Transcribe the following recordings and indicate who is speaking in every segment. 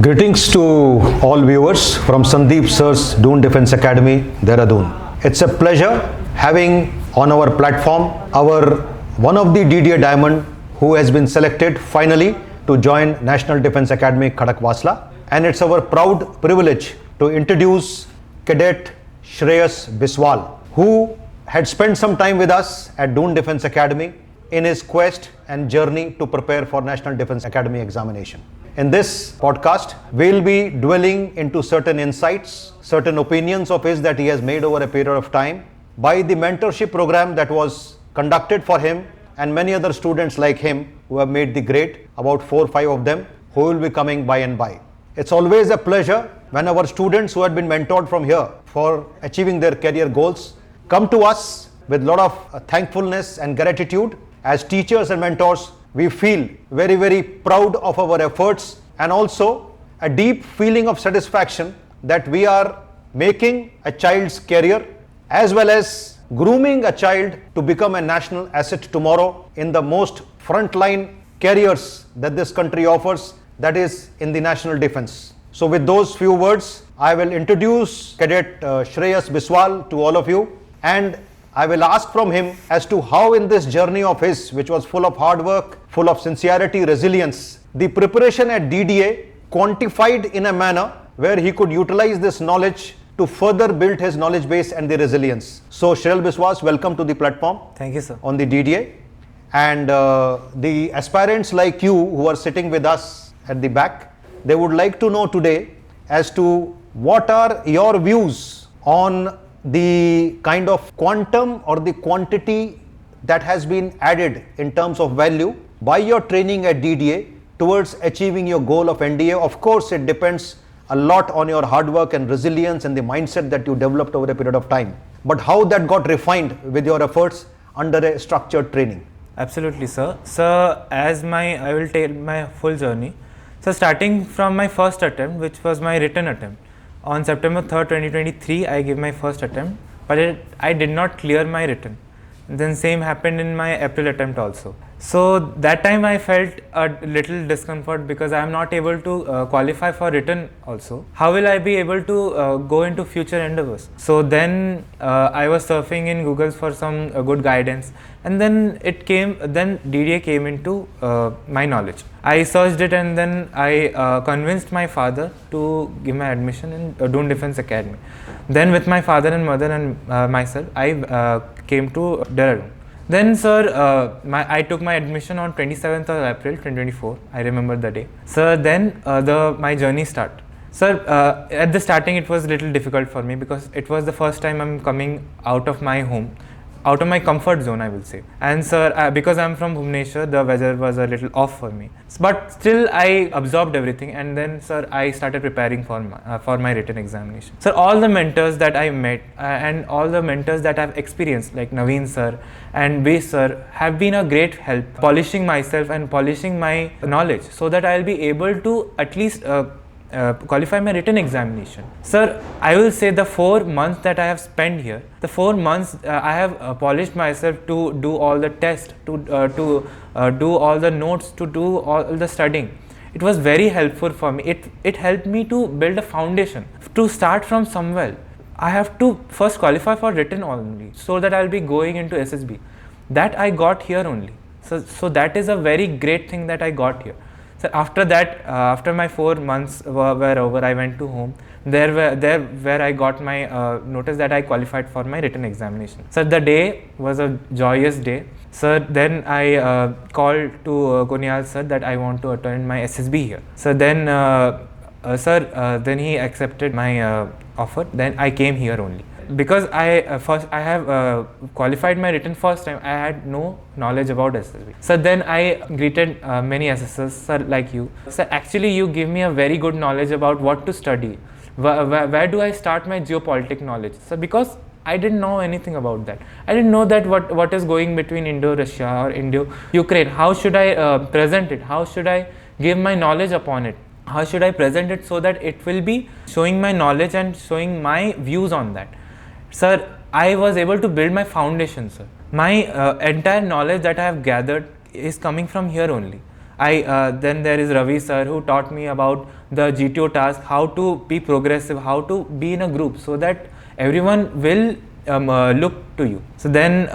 Speaker 1: Greetings to all viewers from Sandeep Sir's Doon Defence Academy, Dehradun. It's a pleasure having on our platform one of the DDA Diamond who has been selected finally to join National Defence Academy, Khadakwasla. And it's our proud privilege to introduce Cadet Shreyas Biswal, who had spent some time with us at Doon Defence Academy in his quest and journey to prepare for National Defence Academy examination. In this podcast, we'll be dwelling into certain insights, certain opinions of his that he has made over a period of time by the mentorship program that was conducted for him and many other students like him who have made the grade, about 4 or 5 of them who will be coming by and by. It's always a pleasure when our students who had been mentored from here for achieving their career goals come to us with a lot of thankfulness and gratitude. As teachers and mentors, we feel very, very proud of our efforts and also a deep feeling of satisfaction that we are making a child's career as well as grooming a child to become a national asset tomorrow in the most frontline careers that this country offers, that is in the national defense. So with those few words, I will introduce Cadet Shreyas Biswal to all of you, and I will ask from him as to how in this journey of his, which was full of hard work, full of sincerity, resilience, the preparation at DDA quantified in a manner where he could utilize this knowledge to further build his knowledge base and the resilience. So Shreyas Biswal, welcome to the platform.
Speaker 2: Thank you, sir.
Speaker 1: On the DDA. And the aspirants like you who are sitting with us at the back, they would like to know today as to what are your views on the kind of quantum or the quantity that has been added in terms of value by your training at DDA towards achieving your goal of NDA. Of course, it depends a lot on your hard work and resilience and the mindset that you developed over a period of time. But how that got refined with your efforts under a structured training?
Speaker 2: Absolutely, sir. Sir, I will tell my full journey. So starting from my first attempt, which was my written attempt. On September 3rd, 2023, I gave my first attempt, but I did not clear my written. Then same happened in my April attempt also. So that time I felt a little discomfort because I am not able to qualify for written also. How will I be able to go into future endeavors? So then I was surfing in Google for some good guidance, and then DDA came into my knowledge. I searched it and then I convinced my father to give my admission in Doon Defence Academy. Then with my father and mother and myself, I came to Dehradun. Then sir, I took my admission on 27th of April 2024. I remember the day. Sir, then my journey started. Sir, at the starting it was a little difficult for me because it was the first time I'm coming out of my home, out of my comfort zone, I will say. And sir, because I'm from Bhubaneswar, the weather was a little off for me. But still I absorbed everything, and then sir, I started preparing for my written examination. Sir, all the mentors that I met and all the mentors that I've experienced, like Naveen sir and Base sir, have been a great help polishing myself and polishing my knowledge so that I'll be able to at least qualify my written examination. Sir, I will say the 4 months that I have spent here, the 4 months I have polished myself to do all the tests, to do all the notes, to do all the studying. It was very helpful for me. It helped me to build a foundation. To start from somewhere, I have to first qualify for written only so that I'll be going into SSB. That I got here only. So that is a very great thing that I got here. So after that, after my 4 months were over, I went to home. There where I got my notice that I qualified for my written examination. So the day was a joyous day. Sir, then I called to Konyal sir that I want to attend my SSB here. So then, then he accepted my offer. Then I came here only. Because I have qualified my written first time, I had no knowledge about SSB. So then I greeted many assessors, sir, like you. Sir, actually you give me a very good knowledge about what to study. Where do I start my geopolitical knowledge? So because I didn't know anything about that. I didn't know that what is going between Indo-Russia or Indo-Ukraine. How should I present it? How should I give my knowledge upon it? How should I present it so that it will be showing my knowledge and showing my views on that? Sir, I was able to build my foundation, sir. My entire knowledge that I have gathered is coming from here only. Then there is Ravi sir, who taught me about the GTO task, how to be progressive, how to be in a group, so that everyone will look to you. So then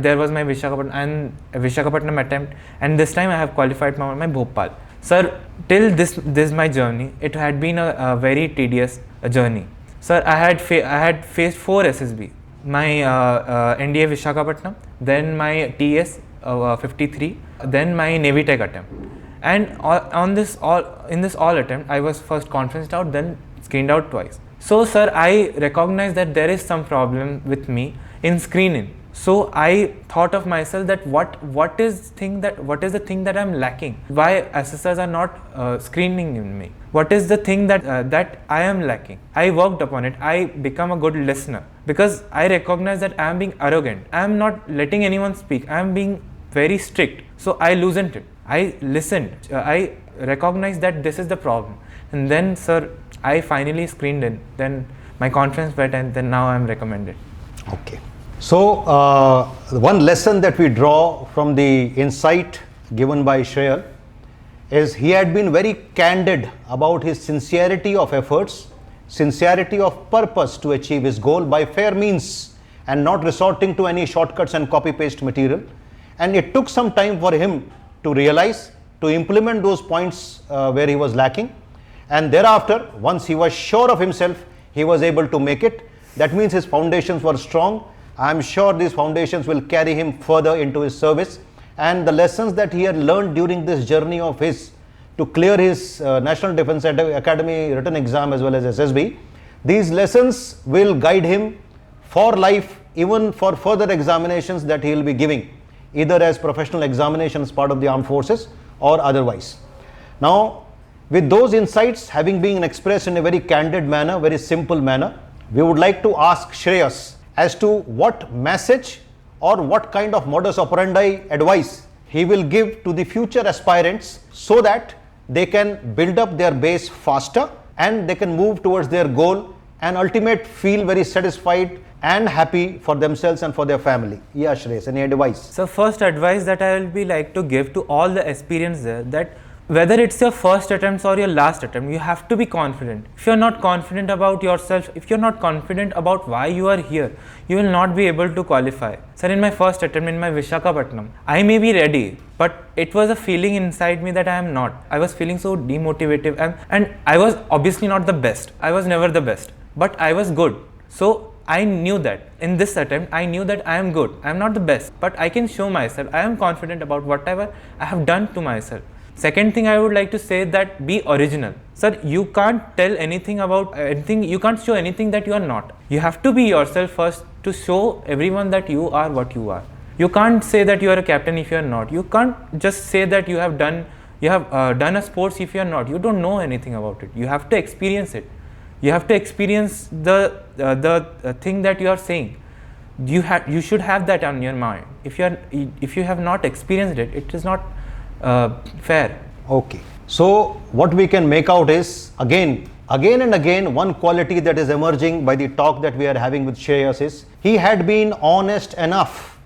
Speaker 2: there was my Visakhapatnam attempt, and this time I have qualified for my Bhopal. Sir, till this my journey, it had been a very tedious journey. Sir, I had faced 4 SSB. My NDA Visakhapatnam, then my TS 53, then my Navy Tech attempt. And in this all attempt, I was first conferenced out, then screened out twice. So sir, I recognized that there is some problem with me in screening. So I thought of myself that what is the thing that I'm lacking? Why assessors are not screening in me? What is the thing that I am lacking? I worked upon it. I become a good listener, because I recognize that I am being arrogant. I am not letting anyone speak. I am being very strict. So I loosened it. I listened. I recognized that this is the problem. And then sir, I finally screened in. Then my conference went, and then now I am recommended.
Speaker 1: Okay. So, one lesson that we draw from the insight given by Shreyas is he had been very candid about his sincerity of efforts, sincerity of purpose to achieve his goal by fair means and not resorting to any shortcuts and copy-paste material. And it took some time for him to realize, to implement those points where he was lacking. And thereafter, once he was sure of himself, he was able to make it. That means his foundations were strong. I am sure these foundations will carry him further into his service, and the lessons that he had learned during this journey of his to clear his National Defence Academy written exam as well as SSB, these lessons will guide him for life, even for further examinations that he will be giving, either as professional examinations part of the armed forces or otherwise. Now, with those insights having been expressed in a very candid manner, very simple manner, we would like to ask Shreyas as to what message or what kind of modus operandi advice he will give to the future aspirants so that they can build up their base faster and they can move towards their goal and ultimate feel very satisfied and happy for themselves and for their family. Yeah, Shreyas, any advice?
Speaker 2: So first advice that I will be like to give to all the aspirants there, that whether it's your first attempt or your last attempt, you have to be confident. If you're not confident about yourself, if you're not confident about why you are here, you will not be able to qualify. Sir, in my first attempt in my Visakhapatnam, I may be ready, but it was a feeling inside me that I am not. I was feeling so demotivated, and I was obviously not the best. I was never the best, but I was good. So I knew that in this attempt, I knew that I am good. I am not the best, but I can show myself. I am confident about whatever I have done to myself. Second thing I would like to say, that be original. Sir, you can't tell anything about anything, you can't show anything that you are not. You have to be yourself first to show everyone that you are what you are. You can't say that you are a captain if you are not. You can't just say that you have done a sports if you are not. You don't know anything about it. You have to experience it. You have to experience the thing that you are saying. You should have that on your mind. If you have not experienced it, it is not fair.
Speaker 1: Okay. So what we can make out is again and again one quality that is emerging by the talk that we are having with Shreyas is he had been honest enough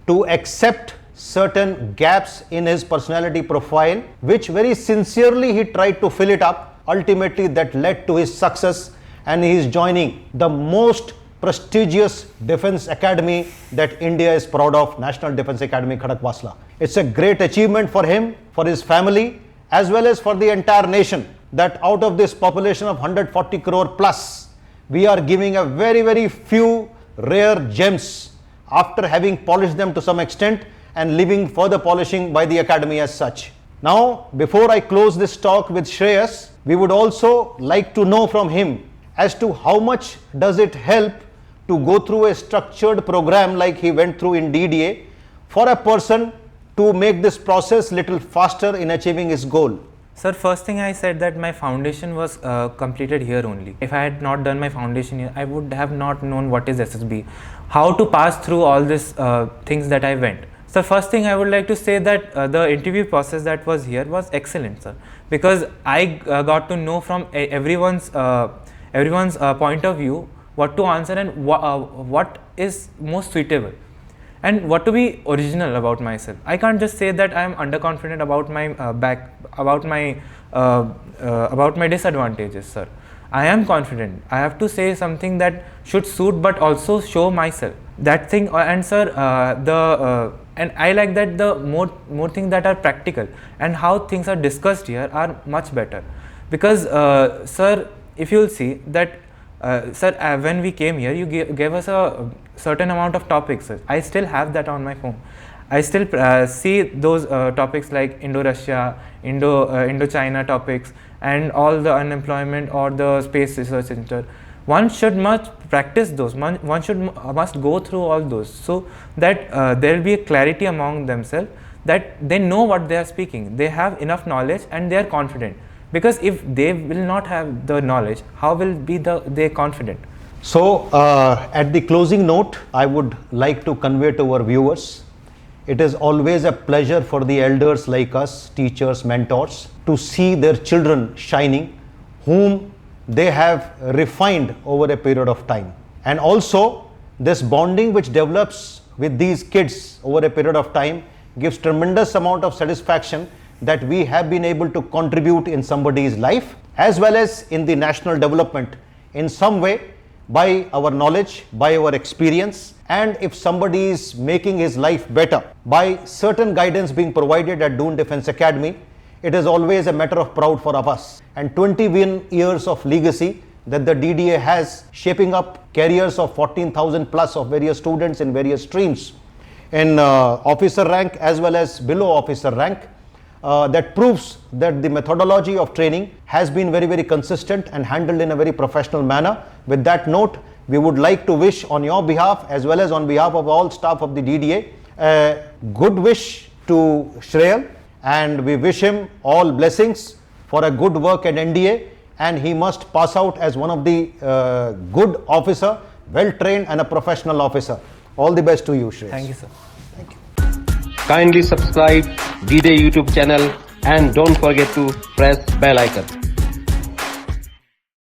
Speaker 1: to accept certain gaps in his personality profile, which very sincerely he tried to fill it up. Ultimately that led to his success, and he is joining the most prestigious defense academy that India is proud of, National Defence Academy, Khadakwasla. It's a great achievement for him, for his family, as well as for the entire nation, that out of this population of 140 crore plus, we are giving a very, very few rare gems after having polished them to some extent and leaving further polishing by the academy as such. Now, before I close this talk with Shreyas, we would also like to know from him as to how much does it help to go through a structured program like he went through in DDA for a person to make this process little faster in achieving his goal.
Speaker 2: Sir, first thing I said that my foundation was completed here only. If I had not done my foundation here, I would have not known what is SSB, how to pass through all these things that I went. So first thing I would like to say that the interview process that was here was excellent, sir, because I got to know from everyone's point of view what to answer and what is most suitable. and what to be original about myself. I can't just say that I am underconfident about my about my disadvantages, sir. I am confident. I have to say something that should suit but also show myself. That thing, and sir, and I like that the more things that are practical and how things are discussed here are much better. Because sir, if you will see that sir, when we came here, you gave us a certain amount of topics, sir. I still have that on my phone. I still see those topics like Indo-Russia, Indo-China topics, and all the unemployment or the space research center. One should must practice those. One should must go through all those, so that there will be a clarity among themselves, that they know what they are speaking. They have enough knowledge and they are confident. Because if they will not have the knowledge, how will be they confident?
Speaker 1: So, at the closing note, I would like to convey to our viewers, it is always a pleasure for the elders like us, teachers, mentors, to see their children shining, whom they have refined over a period of time. And also, this bonding which develops with these kids over a period of time gives tremendous amount of satisfaction that we have been able to contribute in somebody's life as well as in the national development in some way, by our knowledge, by our experience, and if somebody is making his life better by certain guidance being provided at Doon Defence Academy, it is always a matter of pride for us. And 21 years of legacy that the DDA has, shaping up careers of 14,000 plus of various students in various streams in officer rank as well as below officer rank, that proves that the methodology of training has been very, very consistent and handled in a very professional manner. With that note, we would like to wish on your behalf as well as on behalf of all staff of the DDA a good wish to Shreyas, and we wish him all blessings for a good work at NDA, and he must pass out as one of the good officer, well trained and a professional officer. All the best to you, Shreyas.
Speaker 2: Thank you, sir.
Speaker 3: Kindly subscribe DDA YouTube channel and don't forget to press bell icon.